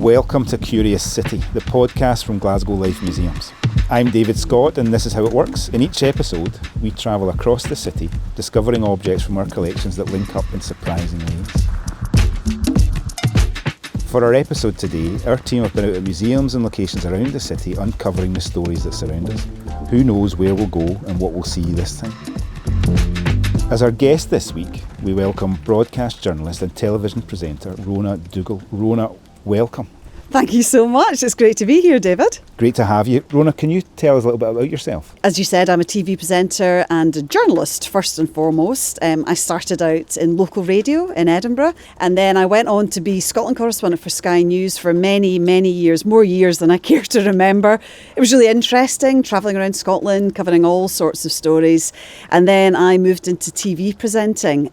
Welcome to Curious City, the podcast from Glasgow Life Museums. I'm David Scott, and this is how it works. In each episode, we travel across the city, discovering objects from our collections that link up in surprising ways. For our episode today, our team have been out at museums and locations around the city, uncovering the stories that surround us. Who knows where we'll go and what we'll see this time? As our guest this week, we welcome broadcast journalist and television presenter Rona Dougall. Rona, welcome. Thank you so much. It's great to be here, David. Great to have you. Rona, can you tell us a little bit about yourself? As you said, I'm a TV presenter and a journalist, first and foremost. I started out in local radio in Edinburgh, and then I went on to be Scotland correspondent for Sky News for many, many years, more years than I care to remember. It was really interesting, travelling around Scotland, covering all sorts of stories. And then I moved into TV presenting,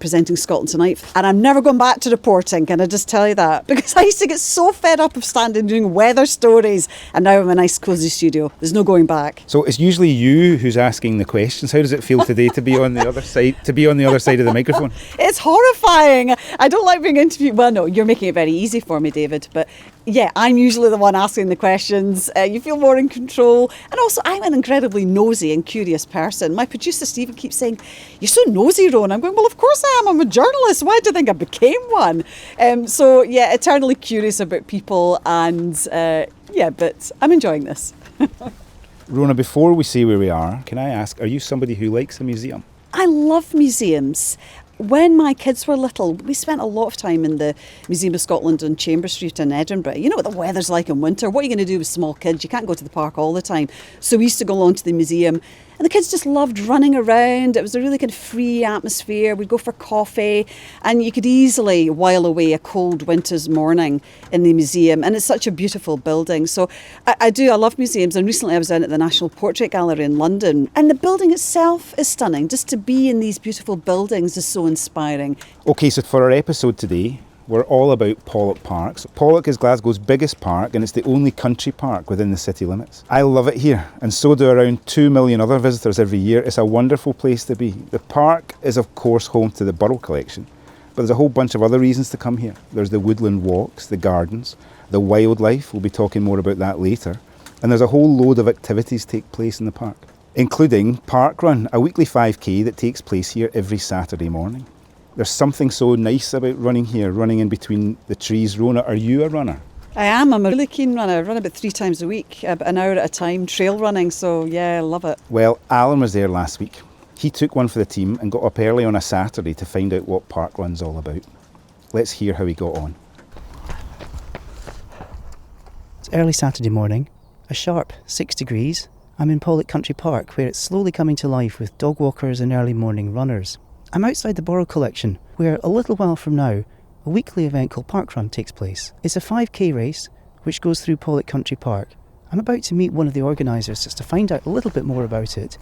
presenting Scotland Tonight. And I'm never going back to reporting, can I just tell you that? Because I used to get so fed up of standing doing weather stories, and now I'm in a nice cosy studio. There's no going back. So it's usually you who's asking the questions. How does it feel today to be on the other side of the microphone? It's horrifying. I don't like being interviewed. Well, no, you're making it very easy for me, David, but yeah, I'm usually the one asking the questions. You feel more in control. And also, I'm an incredibly nosy and curious person. My producer, Stephen, keeps saying, "You're so nosy, Ron." I'm going, well, of course I am. I'm a journalist. Why do you think I became one? So, yeah, eternally curious about people. And, but I'm enjoying this. Rona, before we say where we are, can I ask, are you somebody who likes a museum? I love museums. When my kids were little, we spent a lot of time in the Museum of Scotland on Chambers Street in Edinburgh. You know what the weather's like in winter. What are you going to do with small kids? You can't go to the park all the time. So we used to go along to the museum, and the kids just loved running around. It was a really kind of free atmosphere. We'd go for coffee, and you could easily while away a cold winter's morning in the museum. And it's such a beautiful building. So I love museums. And recently I was down at the National Portrait Gallery in London, and the building itself is stunning. Just to be in these beautiful buildings is so inspiring. Okay, so for our episode today, we're all about Pollok Park. So Pollok is Glasgow's biggest park, and it's the only country park within the city limits. I love it here, and so do around 2 million other visitors every year. It's a wonderful place to be. The park is of course home to the Burrell collection, but there's a whole bunch of other reasons to come here. There's the woodland walks, the gardens, the wildlife, we'll be talking more about that later, and there's a whole load of activities take place in the park, including Parkrun, a weekly 5k that takes place here every Saturday morning. There's something so nice about running here, running in between the trees. Rona, are you a runner? I am. I'm a really keen runner. I run about 3 times a week, about an hour at a time, trail running. So yeah, I love it. Well, Alan was there last week. He took one for the team and got up early on a Saturday to find out what Parkrun's all about. Let's hear how he got on. It's early Saturday morning, a sharp 6 degrees. I'm in Pollok Country Park, where it's slowly coming to life with dog walkers and early morning runners. I'm outside the Boar collection, where a little while from now, a weekly event called Parkrun takes place. It's a 5k race, which goes through Pollok Country Park. I'm about to meet one of the organisers just to find out a little bit more about it.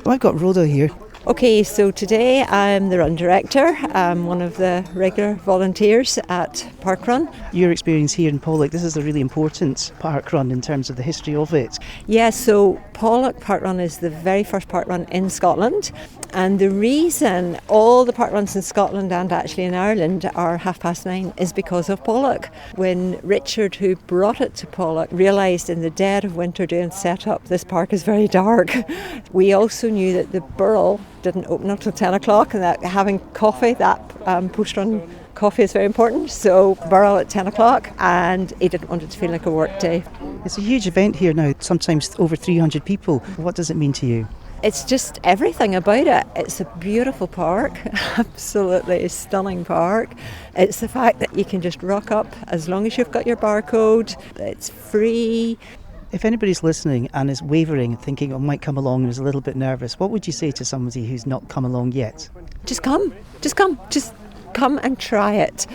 Well, I've got Rhoda here. Okay, so today I'm the run director. I'm one of the regular volunteers at Parkrun. Your experience here in Pollok, this is a really important parkrun in terms of the history of it. Yeah, so Pollok Parkrun is the very first parkrun in Scotland. And the reason all the parkruns in Scotland and actually in Ireland are 9:30 is because of Pollok. When Richard, who brought it to Pollok, realised in the dead of winter doing set-up, this park is very dark. We also knew that the Burrell didn't open up till 10 o'clock and that having coffee, that post-run coffee is very important. So Burrell at 10 o'clock, and he didn't want it to feel like a work day. It's a huge event here now, sometimes over 300 people. What does it mean to you? It's just everything about it. It's a beautiful park, absolutely a stunning park. It's the fact that you can just rock up as long as you've got your barcode. It's free. If anybody's listening and is wavering, thinking I might come along and is a little bit nervous, what would you say to somebody who's not come along yet? Just come and try it.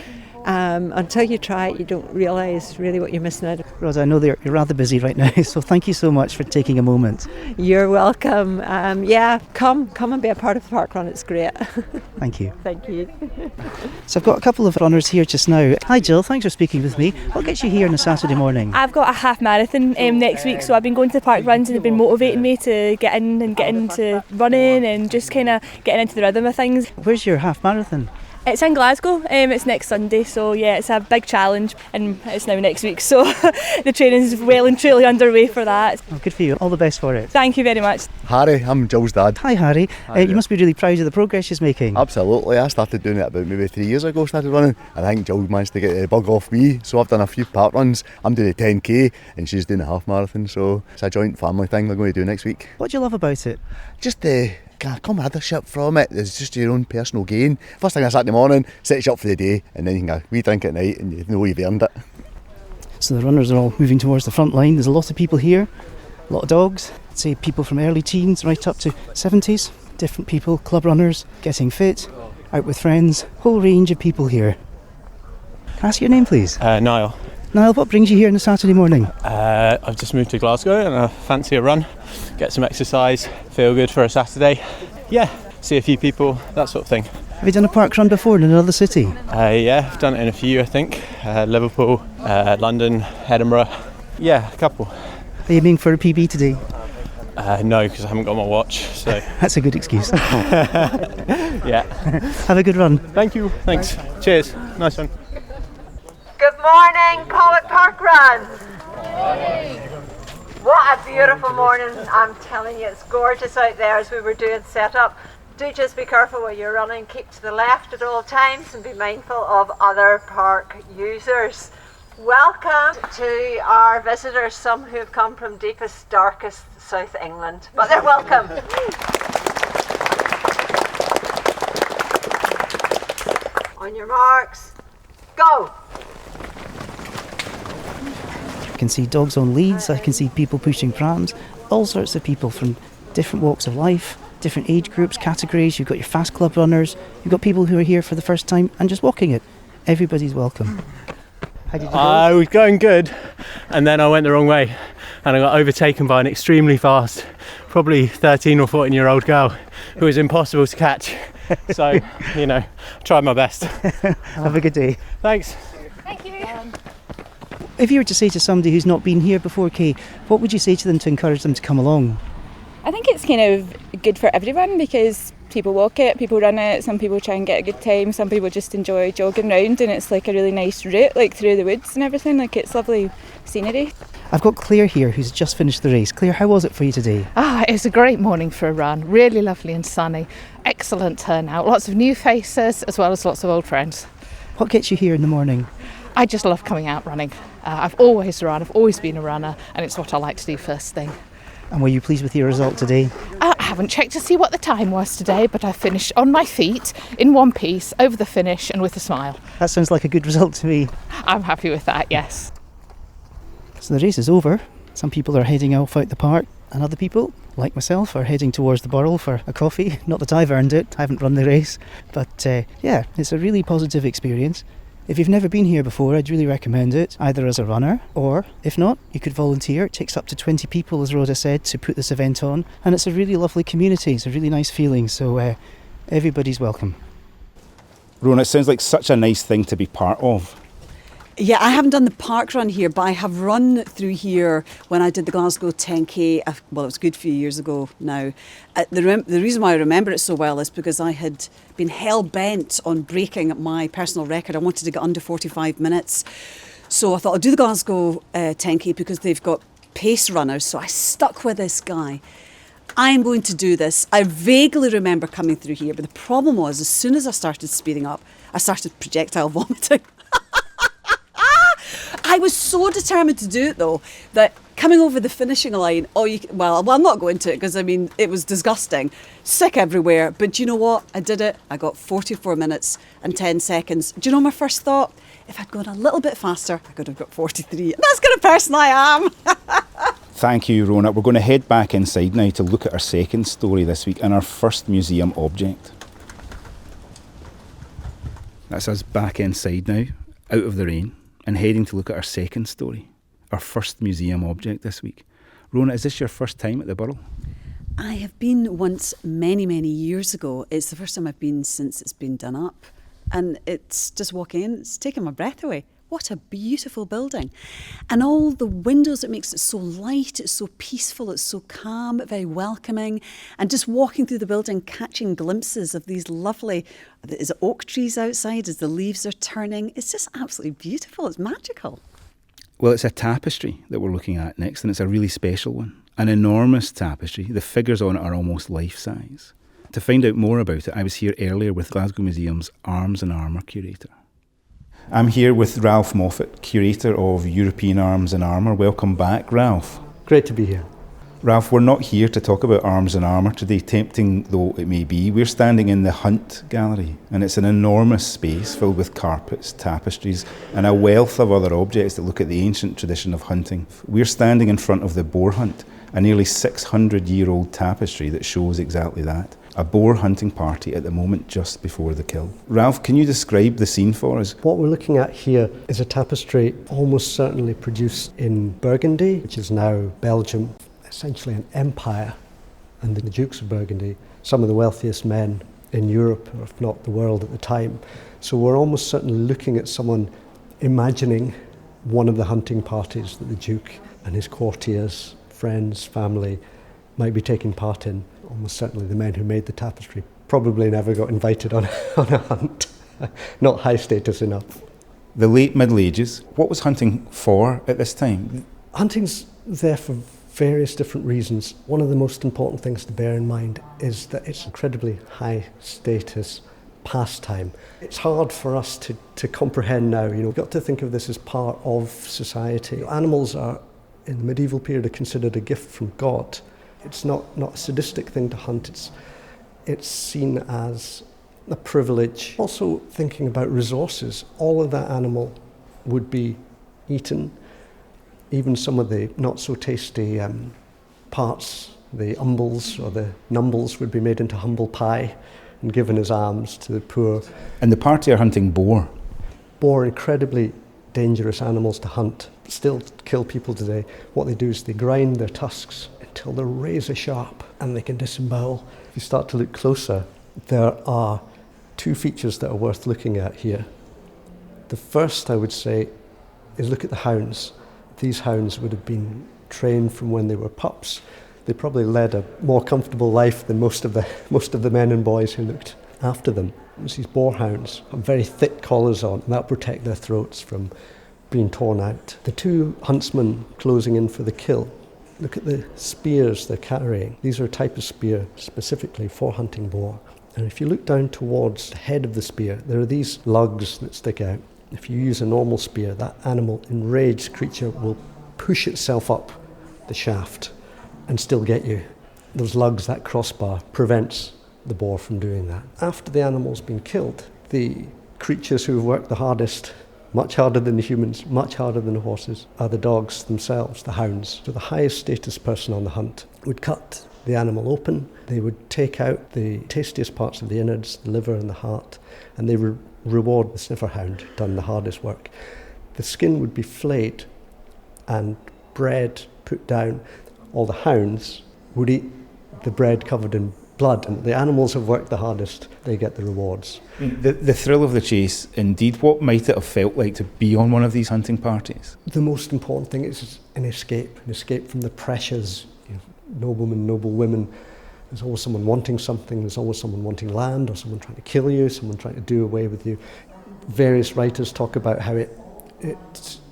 Until you try it, you don't realise really what you're missing out. Rosa, I know you're rather busy right now, so thank you so much for taking a moment. You're welcome. Come and be a part of the parkrun. It's great. Thank you. Thank you. So I've got a couple of runners here just now. Hi Jill, thanks for speaking with me. What gets you here on a Saturday morning? I've got a half marathon next week, so I've been going to the park runs and they've been motivating me to get into running and just kind of getting into the rhythm of things. Where's your half marathon? It's in Glasgow, it's next Sunday, so yeah, it's a big challenge and it's now next week, so the training's well and truly underway for that. Oh, good for you. All the best for it. Thank you very much. Harry, I'm Jill's dad. Hi, Harry. You must be really proud of the progress she's making. Absolutely, I started doing it about maybe 3 years ago, started running. I think Jill managed to get the bug off me, so I've done a few park runs. I'm doing a 10k and she's doing a half marathon, so it's a joint family thing we're going to do next week. What do you love about it? Just the camaraderie from it. It's just your own personal gain. First thing I start in the morning, sets you up for the day, and then you can go wee drink at night and you know you've earned it. So the runners are all moving towards the front line. There's a lot of people here, a lot of dogs. I'd say people from early teens right up to 70s. Different people, club runners, getting fit, out with friends, whole range of people here. Can I ask your name, please? Niall. Niall, what brings you here on a Saturday morning? I've just moved to Glasgow and I fancy a run, get some exercise, feel good for a Saturday. Yeah, see a few people, that sort of thing. Have you done a park run before in another city? Yeah, I've done it in a few, I think. Liverpool, London, Edinburgh. Yeah, a couple. Are you aiming for a PB today? No, because I haven't got my watch, so... That's a good excuse. Yeah. Have a good run. Thank you, thanks. Cheers, nice one. Good morning, Pollok Parkrun. What a beautiful morning. I'm telling you, it's gorgeous out there as we were doing setup. Do just be careful when you're running, keep to the left at all times and be mindful of other park users. Welcome to our visitors, some who have come from deepest, darkest South England, but they're welcome. On your marks, go! I can see dogs on leads, I can see people pushing prams, all sorts of people from different walks of life, different age groups, categories. You've got your fast club runners, you've got people who are here for the first time and just walking it. Everybody's welcome. How did you go? I was going good and then I went the wrong way and I got overtaken by an extremely fast, probably 13 or 14-year-old girl who was impossible to catch. So, you know, tried my best. Have a good day. Thanks. Thank you. If you were to say to somebody who's not been here before, Kay, what would you say to them to encourage them to come along? I think it's kind of good for everyone because people walk it, people run it, some people try and get a good time, some people just enjoy jogging around, and it's like a really nice route, like through the woods and everything, like it's lovely scenery. I've got Claire here who's just finished the race. Claire, how was it for you today? It was a great morning for a run, really lovely and sunny, excellent turnout, lots of new faces as well as lots of old friends. What gets you here in the morning? I just love coming out running. I've always run, I've always been a runner, and it's what I like to do first thing. And were you pleased with your result today? I haven't checked to see what the time was today, but I finished on my feet, in one piece, over the finish and with a smile. That sounds like a good result to me. I'm happy with that, yes. So the race is over. Some people are heading off out the park, and other people, like myself, are heading towards the Burrell for a coffee. Not that I've earned it, I haven't run the race. But yeah, it's a really positive experience. If you've never been here before, I'd really recommend it, either as a runner, or if not, you could volunteer. It takes up to 20 people, as Rhoda said, to put this event on. And it's a really lovely community, it's a really nice feeling, so everybody's welcome. Rona, it sounds like such a nice thing to be part of. Yeah, I haven't done the park run here, but I have run through here when I did the Glasgow 10k. Well, it was a good few years ago now. The reason why I remember it so well is because I had been hell-bent on breaking my personal record. I wanted to get under 45 minutes. So I thought I'll do the Glasgow 10k because they've got pace runners. So I stuck with this guy. I'm going to do this. I vaguely remember coming through here, but the problem was as soon as I started speeding up, I started projectile vomiting. I was so determined to do it though that coming over the finishing line, well, I'm not going to it because I mean it was disgusting, sick everywhere. But do you know what? I did it. I got 44 minutes and 10 seconds. Do you know my first thought? If I'd gone a little bit faster, I could have got 43. That's the kind of person I am. Thank you, Rona. We're going to head back inside now to look at our second story this week and our first museum object. That's us back inside now, out of the rain, and heading to look at our second story, our first museum object this week. Rona, is this your first time at the Burrell? I have been once many, many years ago. It's the first time I've been since it's been done up. And it's just walking in, it's taking my breath away. what a beautiful building. And all the windows, it makes it so light, it's so peaceful, it's so calm, very welcoming. And just walking through the building, catching glimpses of these lovely, is it oak trees outside as the leaves are turning? It's just absolutely beautiful, it's magical. Well, it's a tapestry that we're looking at next, and it's a really special one. An enormous tapestry. The figures on it are almost life-size. To find out more about it, I was here earlier with Glasgow Museum's Arms and Armour curator. I'm here with Ralph Moffat, curator of European Arms and Armour. Welcome back, Ralph. Great to be here. Ralph, we're not here to talk about arms and armour today, tempting though it may be. We're standing in the Hunt Gallery, and it's an enormous space filled with carpets, tapestries, and a wealth of other objects that look at the ancient tradition of hunting. We're standing in front of the boar hunt, a nearly 600-year-old tapestry that shows exactly that. A boar hunting party at the moment just before the kill. Ralph, can you describe the scene for us? What we're looking at here is a tapestry almost certainly produced in Burgundy, which is now Belgium, essentially an empire, and the Dukes of Burgundy, some of the wealthiest men in Europe, or if not the world at the time. So we're almost certainly looking at someone imagining one of the hunting parties that the Duke and his courtiers, friends, family might be taking part in. Almost certainly the men who made the tapestry probably never got invited on a hunt. Not high status enough. The late Middle Ages, what was hunting for at this time? Hunting's there for various different reasons. One of the most important things to bear in mind is that it's incredibly high status pastime. It's hard for us to comprehend now. We've got to think of this as part of society. Animals are, in the medieval period, are considered a gift from God. It's not a sadistic thing to hunt. It's seen as a privilege. Also thinking about resources. All of that animal would be eaten. Even some of the not so tasty parts, the umbles or the numbles, would be made into humble pie and given as alms to the poor. And the party are hunting boar. Boar, incredibly dangerous animals to hunt, still kill people today. What they do is they grind their tusks until they're razor sharp and they can disembowel. If you start to look closer, there are two features that are worth looking at here. The first, I would say, is look at the hounds. These hounds would have been trained from when they were pups. They probably led a more comfortable life than most of the men and boys who looked after them. These boar hounds have very thick collars on, and that will protect their throats from being torn out. The two huntsmen closing in for the kill, look at the spears they're carrying. These are a type of spear specifically for hunting boar. And if you look down towards the head of the spear, there are these lugs that stick out. If you use a normal spear, that animal, enraged creature, will push itself up the shaft and still get you. Those lugs, that crossbar, prevents the boar from doing that. After the animal's been killed, the creatures who have worked the hardest, much harder than the humans, much harder than the horses, are the dogs themselves, the hounds. So the highest status person on the hunt would cut the animal open. They would take out the tastiest parts of the innards, the liver and the heart, and they would reward the sniffer hound who'd done the hardest work. The skin would be flayed and bread put down. All the hounds would eat the bread covered in blood, and the animals have worked the hardest, they get the rewards. The thrill of the chase, indeed. What might it have felt like to be on one of these hunting parties? The most important thing is an escape from the pressures. Noblemen, noble women. There's always someone wanting something, there's always someone wanting land, or someone trying to kill you, someone trying to do away with you. Various writers talk about how it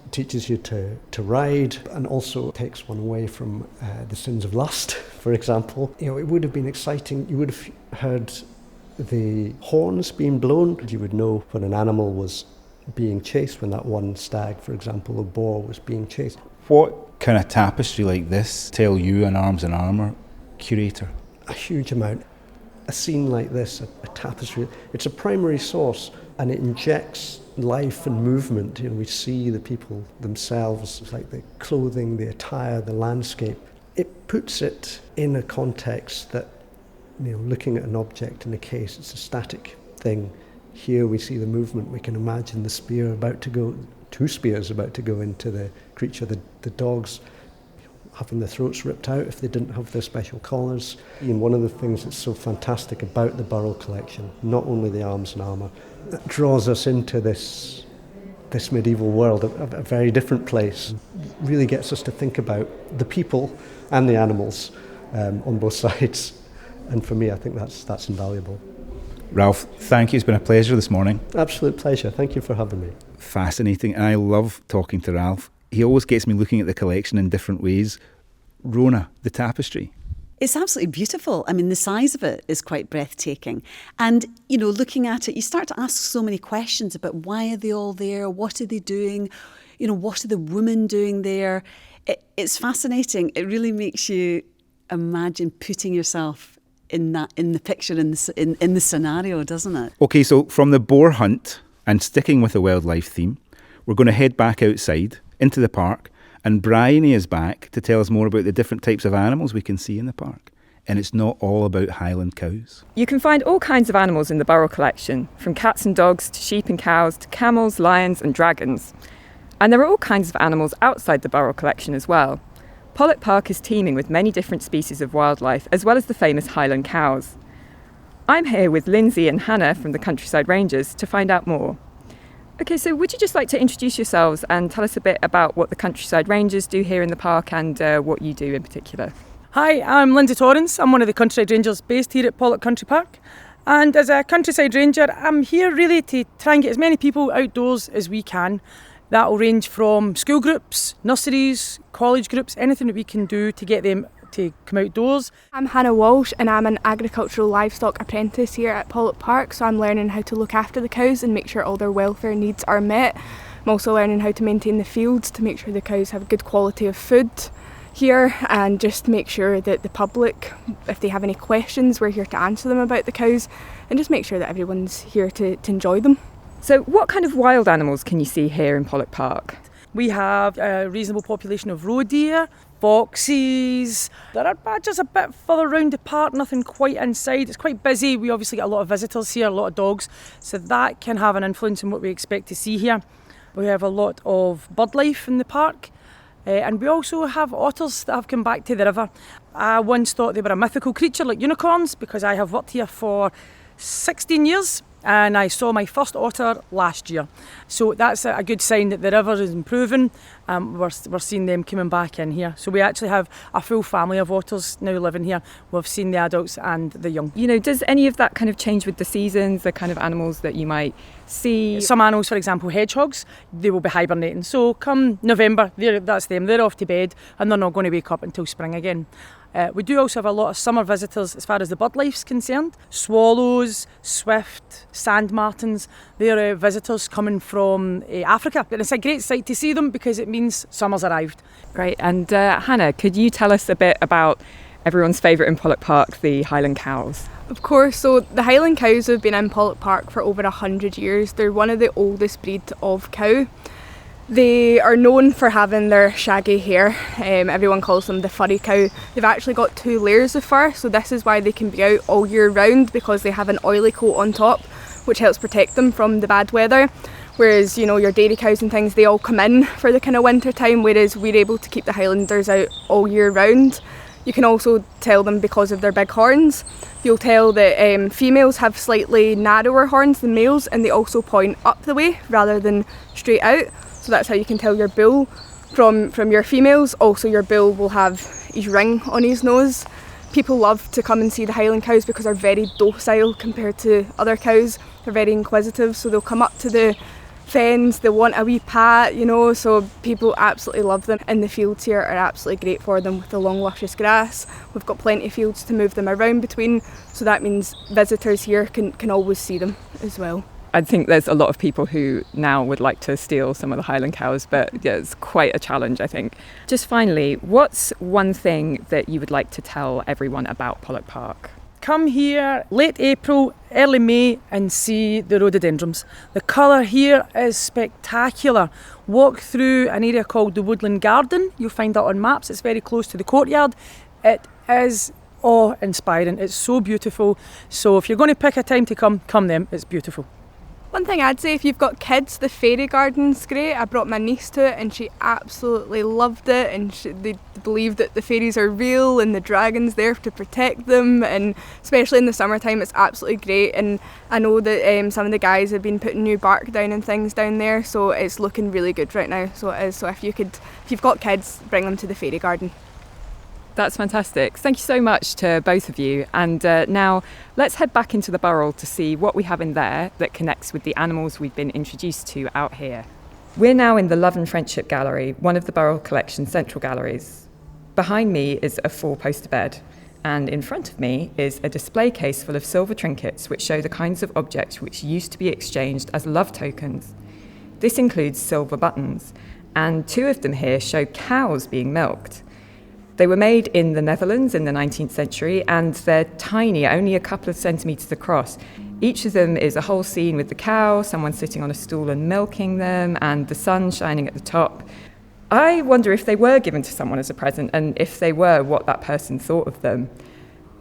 teaches you to ride, and also takes one away from the sins of lust, for example. It would have been exciting. You would have heard the horns being blown. You would know when an animal was being chased, when that one stag, for example, or boar, was being chased. What can a tapestry like this tell you, an Arms and Armour curator? A huge amount. A scene like this, a tapestry, it's a primary source, and it injects life and movement. We see the people themselves, it's like the clothing, the attire, the landscape. It puts it in a context that, looking at an object in a case, it's a static thing. Here we see the movement. We can imagine the spear about to go, two spears about to go into the creature, the dogs having their throats ripped out if they didn't have their special collars. And one of the things that's so fantastic about the Burrell collection, not only the Arms and Armour, that draws us into this this medieval world, a very different place. Really gets us to think about the people and the animals on both sides. And for me, I think that's invaluable. Ralph, thank you. It's been a pleasure this morning. Absolute pleasure. Thank you for having me. Fascinating. And I love talking to Ralph. He always gets me looking at the collection in different ways. Rona, the tapestry. It's absolutely beautiful. I mean, the size of it is quite breathtaking. And, you know, looking at it, you start to ask so many questions about why are they all there? What are they doing? You know, what are the women doing there? It's fascinating. It really makes you imagine putting yourself in the picture, in the scenario, doesn't it? Okay, so from the boar hunt and sticking with the wildlife theme, we're going to head back outside into the park. And Bryony is back to tell us more about the different types of animals we can see in the park. And it's not all about Highland cows. You can find all kinds of animals in the Burrell collection, from cats and dogs to sheep and cows to camels, lions and dragons. And there are all kinds of animals outside the Burrell collection as well. Pollok Park is teeming with many different species of wildlife, as well as the famous Highland cows. I'm here with Lindsay and Hannah from the Countryside Rangers to find out more. Okay, so would you just like to introduce yourselves and tell us a bit about what the Countryside Rangers do here in the park and what you do in particular? Hi, I'm Lindsay Torrance. I'm one of the Countryside Rangers based here at Pollok Country Park. And as a Countryside Ranger, I'm here really to try and get as many people outdoors as we can. That will range from school groups, nurseries, college groups, anything that we can do to get them to come outdoors. I'm Hannah Walsh and I'm an agricultural livestock apprentice here at Pollok Park, so I'm learning how to look after the cows and make sure all their welfare needs are met. I'm also learning how to maintain the fields to make sure the cows have a good quality of food here, and just make sure that the public, if they have any questions, we're here to answer them about the cows, and just make sure that everyone's here to enjoy them. So what kind of wild animals can you see here in Pollok Park? We have a reasonable population of roe deer, foxes. There are badgers a bit further around the park, nothing quite inside. It's quite busy. We obviously get a lot of visitors here, a lot of dogs, so that can have an influence on what we expect to see here. We have a lot of bird life in the park, and we also have otters that have come back to the river. I once thought they were a mythical creature like unicorns because I have worked here for 16 years. And I saw my first otter last year. So that's a good sign that the river is improving. We're seeing them coming back in here. So we actually have a full family of otters now living here. We've seen the adults and the young. You know, does any of that kind of change with the seasons, the kind of animals that you might see? Some animals, for example, hedgehogs, they will be hibernating. So come November, that's them. They're off to bed and they're not going to wake up until spring again. We do also have a lot of summer visitors as far as the bird life's concerned. Swallows, swift, sand martins, they're visitors coming from Africa. And it's a great sight to see them because it means summer's arrived. Great. And Hannah, could you tell us a bit about everyone's favourite in Pollok Park, the Highland cows? Of course, so the Highland cows have been in Pollok Park for over 100 years. They're one of the oldest breeds of cow. They are known for having their shaggy hair. Everyone calls them the furry cow. They've actually got 2 layers of fur, so this is why they can be out all year round, because they have an oily coat on top, which helps protect them from the bad weather. Whereas, you know, your dairy cows and things, they all come in for the kind of winter time, whereas we're able to keep the Highlanders out all year round. You can also tell them because of their big horns. You'll tell that females have slightly narrower horns than males, and they also point up the way rather than straight out. So that's how you can tell your bull from your females. Also, your bull will have his ring on his nose. People love to come and see the Highland cows because they're very docile compared to other cows. They're very inquisitive, so they'll come up to the fens, they want a wee pat, you know, so people absolutely love them. And the fields here are absolutely great for them with the long luscious grass. We've got plenty of fields to move them around between, so that means visitors here can always see them as well. I think there's a lot of people who now would like to steal some of the Highland cows, but yeah, it's quite a challenge, I think. Just finally, what's one thing that you would like to tell everyone about Pollok Park? Come here late April, early May and see the rhododendrons. The colour here is spectacular. Walk through an area called the Woodland Garden. You'll find that on maps. It's very close to the courtyard. It is awe-inspiring. It's so beautiful. So if you're going to pick a time to come then. It's beautiful. One thing I'd say, if you've got kids, the fairy garden's great. I brought my niece to it and she absolutely loved it, and they believe that the fairies are real and the dragon's there to protect them, and especially in the summertime it's absolutely great. And I know that some of the guys have been putting new bark down and things down there, so it's looking really good right now. So it is. So if you've got kids, bring them to the fairy garden. That's fantastic. Thank you so much to both of you. And now let's head back into the burrell to see what we have in there that connects with the animals we've been introduced to out here. We're now in the Love and Friendship Gallery, one of the Burrell Collection's central galleries. Behind me is a 4-poster bed, and in front of me is a display case full of silver trinkets which show the kinds of objects which used to be exchanged as love tokens. This includes silver buttons, and 2 of them here show cows being milked. They were made in the Netherlands in the 19th century, and they're tiny, only a couple of centimetres across. Each of them is a whole scene with the cow, someone sitting on a stool and milking them, and the sun shining at the top. I wonder if they were given to someone as a present, and if they were, what that person thought of them.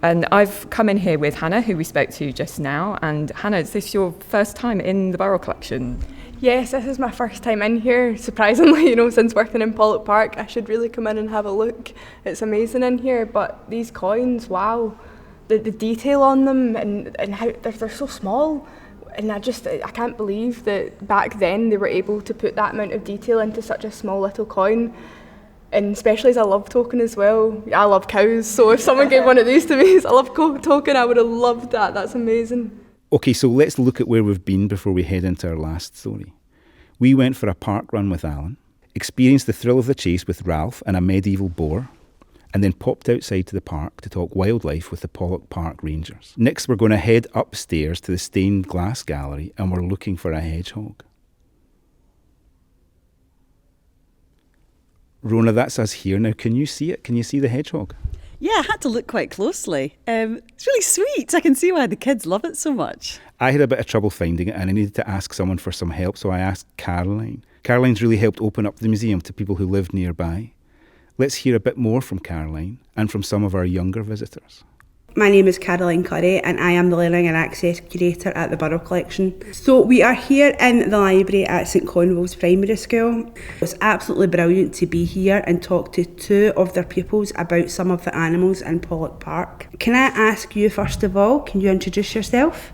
And I've come in here with Hannah, who we spoke to just now. And Hannah, is this your first time in the Burrell Collection? Yes, this is my first time in here, surprisingly, since working in Pollok Park. I should really come in and have a look. It's amazing in here, but these coins, wow, the detail on them and how they're so small. And I can't believe that back then they were able to put that amount of detail into such a small little coin. And especially as a love token as well. I love cows, so if someone gave one of these to me as a love token, I would have loved that. That's amazing. Okay, so let's look at where we've been before we head into our last story. We went for a park run with Alan, experienced the thrill of the chase with Ralph and a medieval boar, and then popped outside to the park to talk wildlife with the Pollok Park Rangers. Next, we're going to head upstairs to the stained glass gallery, and we're looking for a hedgehog. Rona, that's us here. Now, can you see it? Can you see the hedgehog? Yeah, I had to look quite closely. It's really sweet. I can see why the kids love it so much. I had a bit of trouble finding it, and I needed to ask someone for some help, so I asked Caroline. Caroline's really helped open up the museum to people who live nearby. Let's hear a bit more from Caroline and from some of our younger visitors. My name is Caroline Curry and I am the Learning and Access Curator at the Burrell Collection. So we are here in the library at St Conval's Primary School. It's absolutely brilliant to be here and talk to 2 of their pupils about some of the animals in Pollok Park. Can I ask you first of all, can you introduce yourself?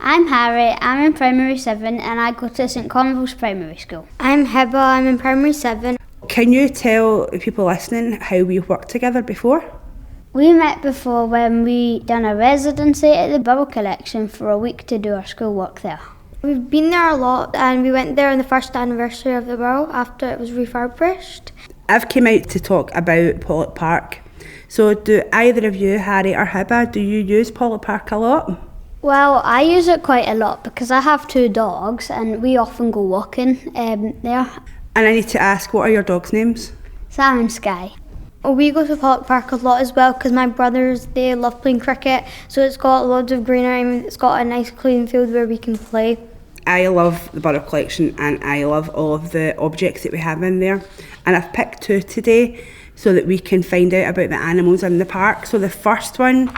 I'm Harry, I'm in Primary 7 and I go to St Conval's Primary School. I'm Heba, I'm in Primary 7. Can you tell people listening how we worked together before? We met before when we done a residency at the Burrell Collection for a week to do our schoolwork there. We've been there a lot and we went there on the first anniversary of the Burrell after it was refurbished. I've came out to talk about Pollok Park. So do either of you, Harry or Heba, do you use Pollok Park a lot? Well, I use it quite a lot because I have 2 dogs and we often go walking there. And I need to ask, what are your dogs' names? Sam and Sky. We go to Pollok Park a lot as well because my brothers, they love playing cricket, so it's got loads of greenery and it's got a nice clean field where we can play. I love the Burrell Collection and I love all of the objects that we have in there, and I've picked 2 today so that we can find out about the animals in the park. So the first one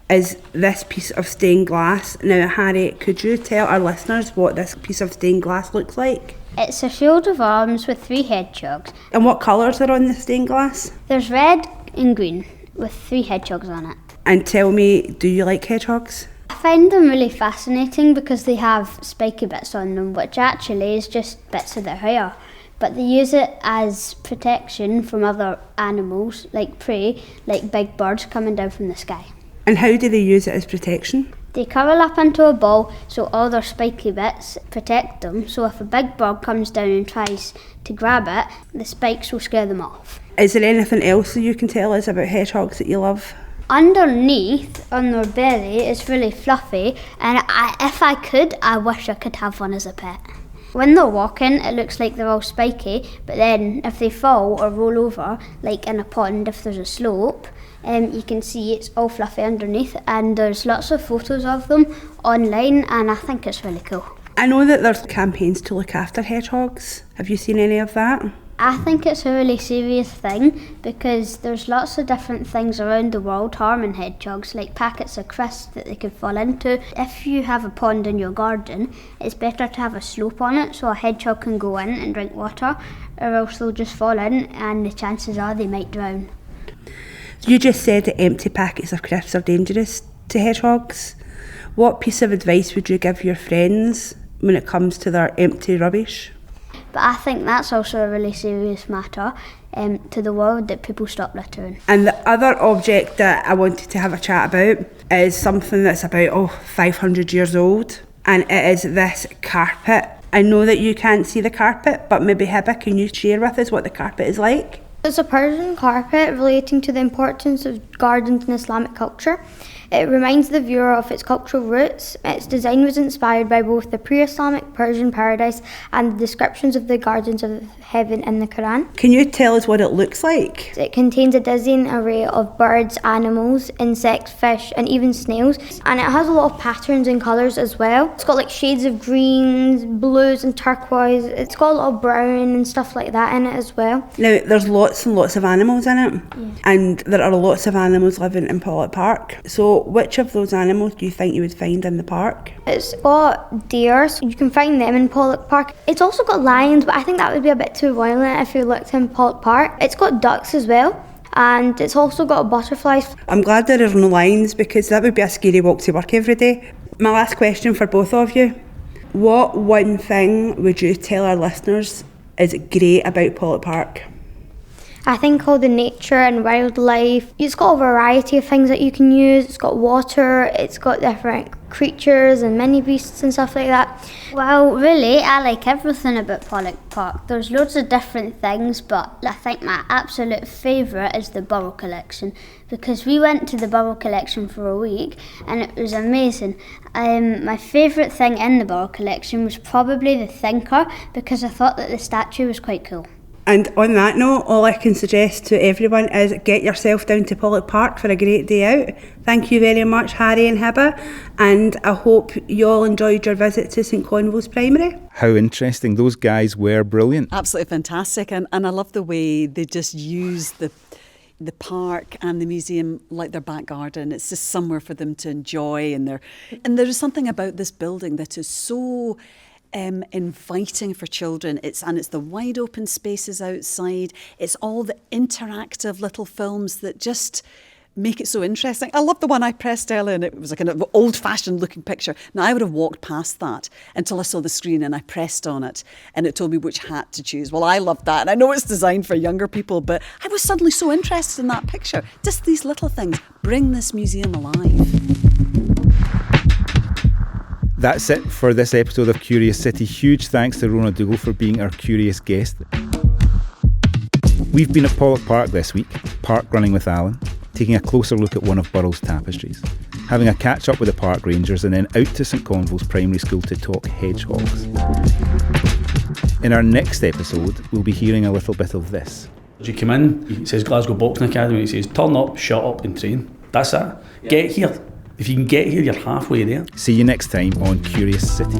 is this piece of stained glass. Now Harry, could you tell our listeners what this piece of stained glass looks like? It's a shield of arms with 3 hedgehogs. And what colours are on the stained glass? There's red and green with 3 hedgehogs on it. And tell me, do you like hedgehogs? I find them really fascinating because they have spiky bits on them, which actually is just bits of their hair. But they use it as protection from other animals, like prey, like big birds coming down from the sky. And how do they use it as protection? They curl up into a ball so all their spiky bits protect them, so if a big bird comes down and tries to grab it, the spikes will scare them off. Is there anything else that you can tell us about hedgehogs that you love? Underneath, on their belly, it's really fluffy, and if I could, I wish I could have one as a pet. When they're walking, it looks like they're all spiky, but then if they fall or roll over, like in a pond if there's a slope, you can see it's all fluffy underneath, and there's lots of photos of them online, and I think it's really cool. I know that there's campaigns to look after hedgehogs. Have you seen any of that? I think it's a really serious thing because there's lots of different things around the world harming hedgehogs, like packets of crisps that they could fall into. If you have a pond in your garden, it's better to have a slope on it so a hedgehog can go in and drink water, or else they'll just fall in and the chances are they might drown. You just said that empty packets of crisps are dangerous to hedgehogs. What piece of advice would you give your friends when it comes to their empty rubbish? But I think that's also a really serious matter to the world, that people stop littering. And the other object that I wanted to have a chat about is something that's about 500 years old, and it is this carpet. I know that you can't see the carpet, but maybe Hibba, can you share with us what the carpet is like? It's a Persian carpet relating to the importance of gardens in Islamic culture. It reminds the viewer of its cultural roots. Its design was inspired by both the pre-Islamic Persian paradise and the descriptions of the gardens of heaven in the Quran. Can you tell us what it looks like? It contains a dizzying array of birds, animals, insects, fish and even snails, and it has a lot of patterns and colours as well. It's got like shades of greens, blues and turquoise. It's got a lot of brown and stuff like that in it as well. Now there's lots and lots of animals in it, and there are lots of animals living in Pollok Park. So which of those animals do you think you would find in the park? It's got deer, so you can find them in Pollok Park. It's also got lions, but I think that would be a bit too violent if you looked in Pollok Park. It's got ducks as well, and it's also got butterflies. I'm glad there are no lions because that would be a scary walk to work every day. My last question for both of you. What one thing would you tell our listeners is great about Pollok Park? I think all the nature and wildlife. It's got a variety of things that you can use. It's got water, it's got different creatures and mini beasts and stuff like that. Well, really, I like everything about Pollok Park. There's loads of different things, but I think my absolute favourite is the burrow collection, because we went to the burrow collection for a week and it was amazing. My favourite thing in the burrow collection was probably the thinker, because I thought that the statue was quite cool. And on that note, all I can suggest to everyone is get yourself down to Pollok Park for a great day out. Thank you very much, Harry and Hibba, and I hope you all enjoyed your visit to St Conval's Primary. How interesting. Those guys were brilliant. Absolutely fantastic, and I love the way they just use the park and the museum like their back garden. It's just somewhere for them to enjoy, and there is something about this building that is so inviting for children. It's the wide open spaces outside. It's all the interactive little films that just make it so interesting. I love the one I pressed earlier, and it was like an old-fashioned looking picture. Now, I would have walked past that until I saw the screen and I pressed on it and it told me which hat to choose. Well, I loved that. And I know it's designed for younger people, but I was suddenly so interested in that picture. Just these little things bring this museum alive. That's it for this episode of Curious City. Huge thanks to Rona Dougall for being our curious guest. We've been at Pollok Park this week, park running with Alan, taking a closer look at one of Burrell's tapestries, having a catch up with the park rangers, and then out to St Conval's Primary School to talk hedgehogs. In our next episode, we'll be hearing a little bit of this. As you come in, it says Glasgow Boxing Academy, it says turn up, shut up and train. That's it. Get here. If you can get here, you're halfway there. See you next time on Curious City.